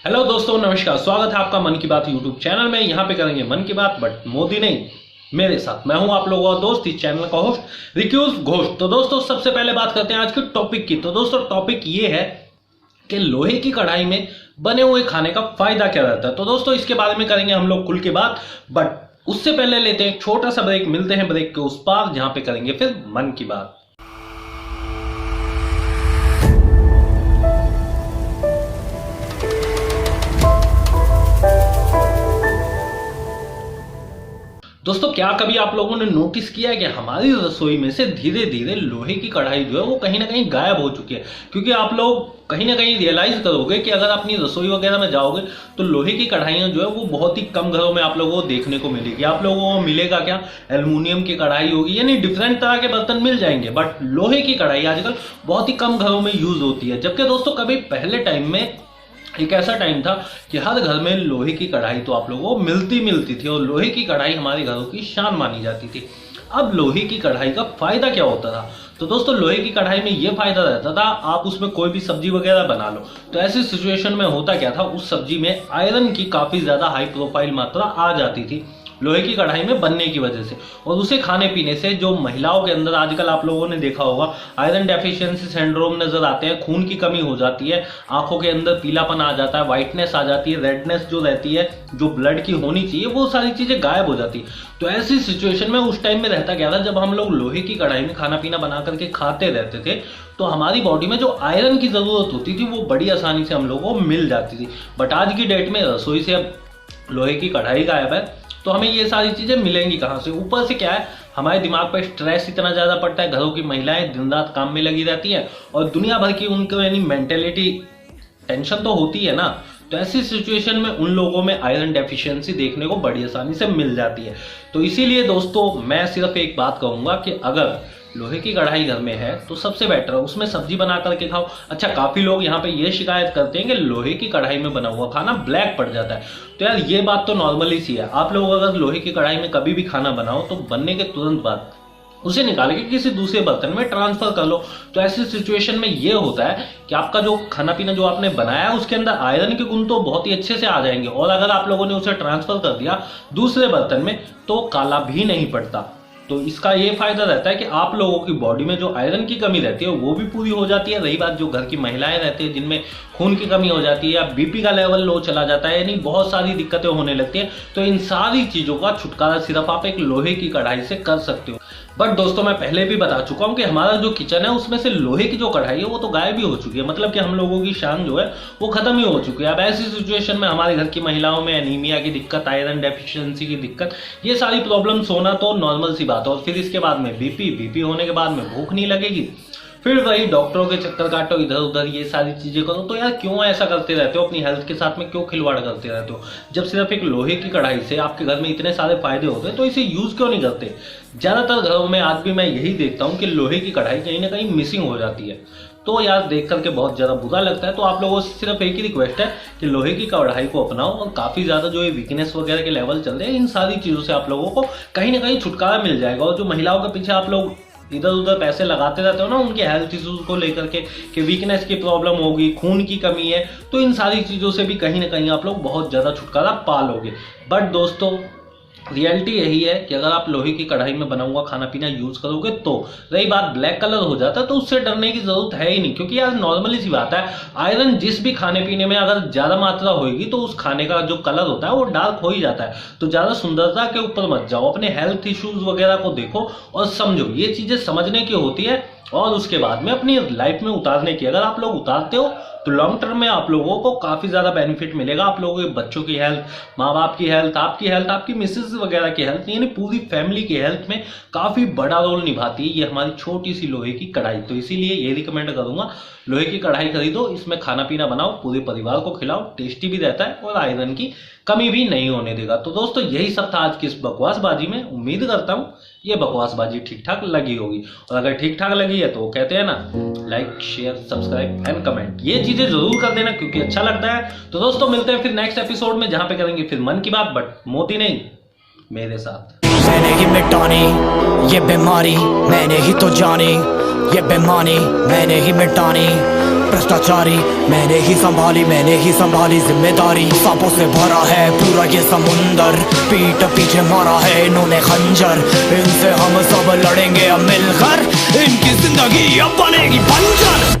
Hello दोस्तों, नमस्कार। स्वागत है आपका मन की बात यूट्यूब चैनल में। यहाँ पे करेंगे मन की बात, बट मोदी नहीं, मेरे साथ। मैं हूं आप लोगों का दोस्त, इस चैनल का होस्ट रिक्यूज घोष। तो दोस्तों, सबसे पहले बात करते हैं आज के टॉपिक की। तो दोस्तों, टॉपिक ये है कि लोहे की कढ़ाई में बने हुए खाने का फायदा क्या रहता है। तो दोस्तों, इसके बारे में करेंगे हम लोग खुल के बात, बट उससे पहले लेते हैं एक छोटा सा ब्रेक। मिलते हैं ब्रेक के उस पार, जहां पे करेंगे फिर मन की बात। दोस्तों, क्या कभी आप लोगों ने नोटिस किया है कि हमारी रसोई में से धीरे धीरे लोहे की कढ़ाई जो है वो कहीं ना कहीं गायब हो चुकी है। क्योंकि आप लोग कहीं ना कहीं रियलाइज करोगे कि अगर अपनी रसोई वगैरह में जाओगे तो लोहे की कढ़ाइयाँ जो है वो बहुत ही कम घरों में आप लोगों को देखने को मिलेगी। आप लोगों को मिलेगा क्या, एल्युमिनियम की कढ़ाई होगी, यानी डिफरेंट तरह के बर्तन मिल जाएंगे, बट लोहे की कढ़ाई आजकल बहुत ही कम घरों में यूज होती है। जबकि दोस्तों, कभी पहले टाइम में एक ऐसा टाइम था कि हर घर में लोहे की कढ़ाई तो आप लोगों को मिलती थी, और लोहे की कढ़ाई हमारे घरों की शान मानी जाती थी। अब लोहे की कढ़ाई का फायदा क्या होता था? तो दोस्तों, लोहे की कढ़ाई में यह फायदा रहता था, आप उसमें कोई भी सब्जी वगैरह बना लो तो ऐसी सिचुएशन में होता क्या था, उस सब्जी में आयरन की काफी ज्यादा हाई प्रोफाइल मात्रा आ जाती थी लोहे की कढ़ाई में बनने की वजह से। और उसे खाने पीने से जो महिलाओं के अंदर आजकल आप लोगों ने देखा होगा आयरन डेफिशिएंसी सिंड्रोम नजर आते हैं, खून की कमी हो जाती है, आंखों के अंदर पीलापन आ जाता है, व्हाइटनेस आ जाती है, रेडनेस जो रहती है जो ब्लड की होनी चाहिए वो सारी चीजें गायब हो जाती है। तो ऐसी सिचुएशन में उस टाइम में रहता क्या था, जब हम लोग लोहे की कढ़ाई में खाना पीना बना करके खाते रहते थे तो हमारी बॉडी में जो आयरन की जरूरत होती थी वो बड़ी आसानी से हम लोगों को मिल जाती थी। बट आज की डेट में रसोई से अब लोहे की कढ़ाई गायब है, तो हमें ये सारी चीजें मिलेंगी कहाँ से? ऊपर से क्या है, हमारे दिमाग पर स्ट्रेस इतना ज्यादा पड़ता है, घरों की महिलाएं दिन रात काम में लगी रहती हैं और दुनिया भर की उनको यानी मेंटेलिटी टेंशन तो होती है ना। तो ऐसी सिचुएशन में उन लोगों में आयरन डेफिशिएंसी देखने को बड़ी आसानी से मिल जाती है। तो इसीलिए दोस्तों, मैं सिर्फ एक बात कहूंगा कि अगर लोहे की कढ़ाई घर में है तो सबसे बेटर है उसमें सब्जी बना करके खाओ। अच्छा, काफी लोग यहाँ पे ये शिकायत करते हैं कि लोहे की कढ़ाई में बना हुआ खाना ब्लैक पड़ जाता है। तो यार, ये बात तो नॉर्मली सी है। आप लोग अगर लोहे की कढ़ाई में कभी भी खाना बनाओ तो बनने के तुरंत बाद उसे निकाल के किसी दूसरे बर्तन में ट्रांसफर कर लो। तो ऐसी सिचुएशन में ये होता है कि आपका जो खाना पीना जो आपने बनाया है उसके अंदर आयरन के गुण तो बहुत ही अच्छे से आ जाएंगे, और अगर आप लोगों ने उसे ट्रांसफर कर दिया दूसरे बर्तन में तो काला भी नहीं पड़ता। तो इसका ये फायदा रहता है कि आप लोगों की बॉडी में जो आयरन की कमी रहती है वो भी पूरी हो जाती है। रही बात जो घर की महिलाएं रहती है जिनमें खून की कमी हो जाती है या बीपी का लेवल लो चला जाता है, यानी बहुत सारी दिक्कतें होने लगती हैं, तो इन सारी चीजों का छुटकारा सिर्फ आप एक लोहे की कढ़ाई से कर सकते हो। बट दोस्तों, मैं पहले भी बता चुका हूं कि हमारा जो किचन है उसमें से लोहे की जो कढ़ाई है वो तो गायब ही हो चुकी है। मतलब कि हम लोगों की शान जो है वो खत्म ही हो चुकी है। अब ऐसी सिचुएशन में हमारे घर की महिलाओं में एनीमिया की दिक्कत, आयरन डेफिशिएंसी की दिक्कत, ये सारी प्रॉब्लम्स होना तो नॉर्मल सी बात है। और फिर इसके बाद में बीपी होने के बाद में भूख नहीं लगेगी, फिर वही डॉक्टरों के चक्कर काटो, इधर उधर ये सारी चीजें करो। तो यार, क्यों ऐसा करते रहते हो? अपनी हेल्थ के साथ में क्यों खिलवाड़ करते रहते हो? जब सिर्फ एक लोहे की कढ़ाई से आपके घर में इतने सारे फायदे होते हैं तो इसे यूज क्यों नहीं करते? ज्यादातर घरों में आज भी मैं यही देखता हूँ कि लोहे की कढ़ाई कहीं ना कहीं मिसिंग हो जाती है। तो यार, देख करके बहुत ज्यादा बुरा लगता है। तो आप लोगों से सिर्फ एक ही रिक्वेस्ट है कि लोहे की कढ़ाई को अपनाओ, और काफी ज्यादा जो ये वीकनेस वगैरह के लेवल चल रहे हैं इन सारी चीजों से आप लोगों को कहीं ना कहीं छुटकारा मिल जाएगा। और जो महिलाओं के पीछे आप लोग इधर उधर पैसे लगाते रहते हो ना उनके हेल्थ इश्यूज को लेकर के कि वीकनेस की प्रॉब्लम होगी, खून की कमी है, तो इन सारी चीजों से भी कहीं ना कहीं आप लोग बहुत ज्यादा छुटकारा पा लोगे। बट दोस्तों, रियलिटी यही है कि अगर आप लोहे की कढ़ाई में बना हुआ खाना पीना यूज करोगे तो रही बात ब्लैक कलर हो जाता है तो उससे डरने की जरूरत है ही नहीं। क्योंकि यार, नॉर्मली सी बात है, आयरन जिस भी खाने पीने में अगर ज्यादा मात्रा होगी तो उस खाने का जो कलर होता है वो डार्क हो ही जाता है। तो ज्यादा सुंदरता के ऊपर मत जाओ, अपने हेल्थ इश्यूज वगैरह को देखो और समझो। ये चीजें समझने की होती है और उसके बाद में अपनी लाइफ में उतारने की। अगर आप लोग उतारते हो तो लॉन्ग टर्म में आप लोगों को काफी ज्यादा बेनिफिट मिलेगा। आप लोगों के बच्चों की हेल्थ, माँ बाप की हेल्थ, आपकी मिसेज वगैरह की हेल्थ, यानी पूरी फैमिली की हेल्थ में काफी बड़ा रोल निभाती है ये हमारी छोटी सी लोहे की कढ़ाई। तो इसीलिए ये रिकमेंड करूंगा, लोहे की कढ़ाई खरीदो, इसमें खाना पीना बनाओ, पूरे परिवार को खिलाओ, टेस्टी भी रहता है और आयरन की कमी भी नहीं होने देगा। तो दोस्तों, यही सब था आज की इस बकवासबाजी में। उम्मीद करता हूँ ये बकवासबाजी ठीक ठाक लगी होगी, और अगर ठीक ठाक लगी है तो कहते हैं ना, like share subscribe and comment, ये चीजें जरूर कर देना क्योंकि अच्छा लगता है। तो दोस्तों, मिलते हैं फिर नेक्स्ट एपिसोड में जहां पे करेंगे फिर मन की बात, बट मोदी नहीं, मेरे साथ। मैंने ही मिटानी ये बीमारी, मैंने ही तो जानी ये बेमानी, मैंने ही मिटानी भ्रष्टाचारी। मैंने ही संभाली जिम्मेदारी। सांपों से भरा है पूरा ये समुंदर, पीठ पीछे मारा है इन्होंने खंजर। इनसे हम सब लड़ेंगे अब मिलकर, इनकी जिंदगी अब बनेगी बंजर।